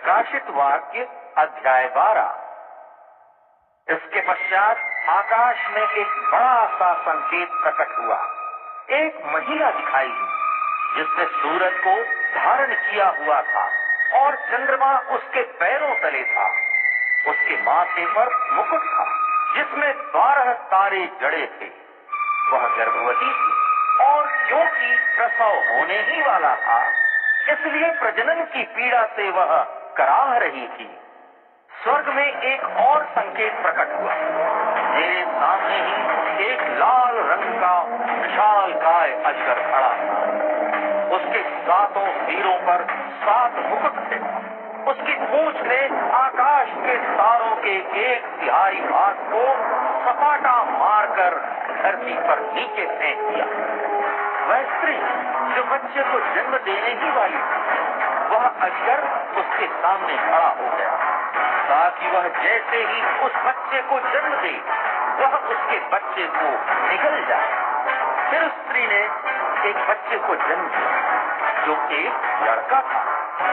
प्रकाशित वाक्य अध्याय 12। इसके पश्चात आकाश में एक बड़ा सा संकेत प्रकट हुआ। एक महिला दिखाई दी जिसने सूरज को धारण किया हुआ था और चंद्रमा उसके पैरों तले था। उसके माथे पर मुकुट था जिसमें 12 तारे जड़े थे। वह गर्भवती थी और क्योंकि प्रसव होने ही वाला था इसलिए प्रजनन की पीड़ा से वह कराह रही थी। स्वर्ग में एक और संकेत प्रकट हुआ। मेरे सामने ही एक लाल रंग का विशालकाय अजगर खड़ा था। उसके 7 सिरों पर 7 मुकुट थे। उसकी पूंछ ने आकाश के तारों के 1/3 भाग को सपाटा मारकर धरती पर नीचे फेंक दिया। वह स्त्री जो बच्चे को जन्म देने ही वाली थी, वह अजगर उसके सामने खड़ा हो गया ताकि वह जैसे ही उस बच्चे को जन्म दे वह उसके बच्चे को निगल जाए। फिर स्त्री ने एक बच्चे को जन्म दिया जो एक लड़का था।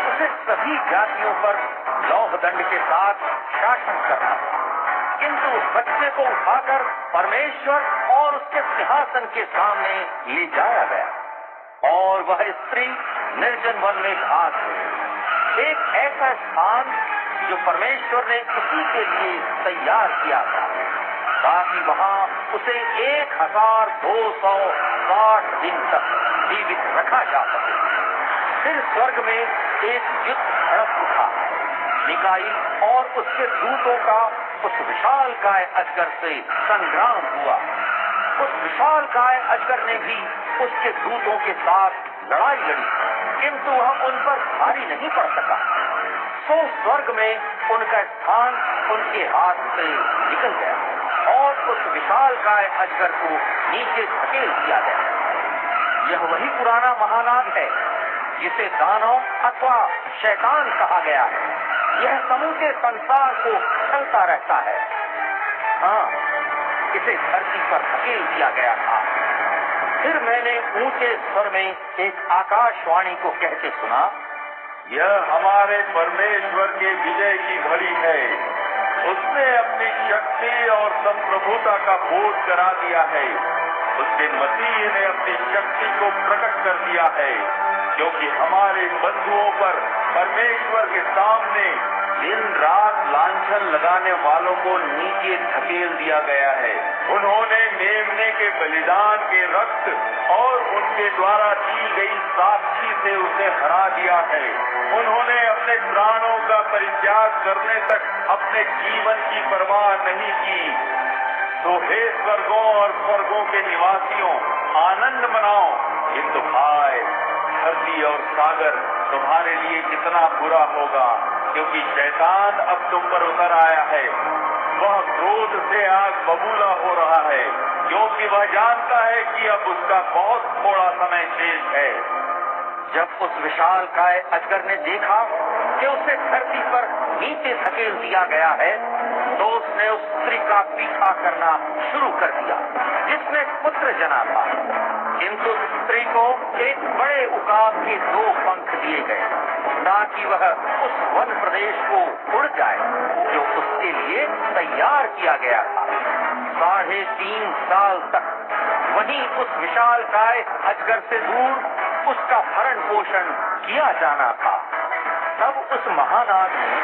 उसे सभी जातियों पर लौह दंड के साथ शासन करना था, किंतु उस बच्चे को उठाकर परमेश्वर और उसके सिंहासन के सामने ले जाया गया और वह स्त्री निर्जन वन में भाग गई, एक ऐसा स्थान जो परमेश्वर ने उसी के लिए तैयार किया था ताकि वहाँ उसे 1260 दिन तक जीवित रखा जा सके। फिर स्वर्ग में एक युद्ध भड़क उठा। मिकाईल और उसके दूतों का उस विशालकाय अजगर से संग्राम हुआ। उस विशालकाय अजगर ने भी उसके दूतों के साथ लड़ाई लड़ी, किंतु वह उन पर भारी नहीं पड़ सका। सो स्वर्ग में उनका स्थान उनके हाथ से निकल गया और उस विशालकाय अजगर को नीचे धकेल दिया गया। यह वही पुराना महानाग है जिसे दानव अथवा शैतान कहा गया है। यह समूचे संसार को चलता रहता है। हाँ, इसे धरती पर धकेल दिया गया था। फिर मैंने ऊंचे स्वर में एक आकाशवाणी को कहते सुना, यह हमारे परमेश्वर के विजय की घड़ी है। उसने अपनी शक्ति और संप्रभुता का बोध करा दिया है। उसके मसीह ने अपनी शक्ति को प्रकट कर दिया है, क्योंकि हमारे बंधुओं पर परमेश्वर के सामने दिन रात लांछन लगाने वालों को नीचे धकेल दिया गया है। उन्होंने मेमने के बलिदान के रक्त और उनके द्वारा दी गई साक्षी से उसे हरा दिया है। उन्होंने अपने प्राणों का परित्याग करने तक अपने जीवन की परवाह नहीं की। तो हे स्वर्गों और स्वर्गों के निवासियों, आनंद मनाओ, किंतु हाय धरती और सागर तुम्हारे लिए कितना बुरा होगा, क्योंकि शैतान अब तुम पर उतर आया है। वह क्रोध से आग बबूला हो रहा है, क्योंकि वह जानता है कि अब उसका बहुत थोड़ा समय शेष है। जब उस विशालकाय अजगर ने देखा कि उसे धरती पर नीचे धकेल दिया गया है, तो उसने उस स्त्री का पीछा करना शुरू कर दिया जिसने पुत्र जना था। किंतु स्त्री को एक बड़े उकाब के 2 पंख दिए गए ताकि वह उस वन प्रदेश को उड़ जाए जो उसके लिए तैयार किया गया था। 3.5 साल तक वहीं उस विशालकाय अजगर से दूर उसका भरण पोषण किया जाना था। तब उस महानाग ने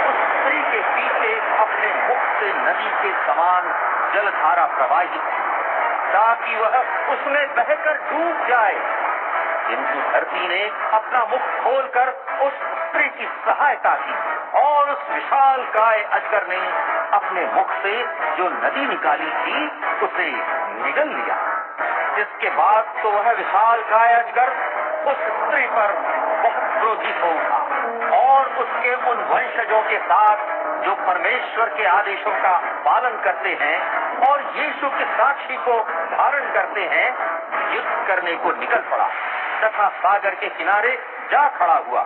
उस स्त्री के पीछे अपने मुख से नदी के समान जलधारा प्रवाहित की ताकि वह उसमें बहकर डूब जाए। किंतु धरती ने अपना मुख खोलकर उस स्त्री की सहायता की और उस विशालकाय अजगर ने अपने मुख से जो नदी निकाली थी उसे निगल लिया। जिसके बाद तो वह विशालकाय अजगर उस स्त्री पर बहुत क्रोधित हो उठा और उसके उन वंशजों के साथ जो परमेश्वर के आदेशों का पालन करते हैं और यीशु की साक्षी को धारण करते हैं, युद्ध करने को निकल पड़ा तथा सागर के किनारे जा खड़ा हुआ।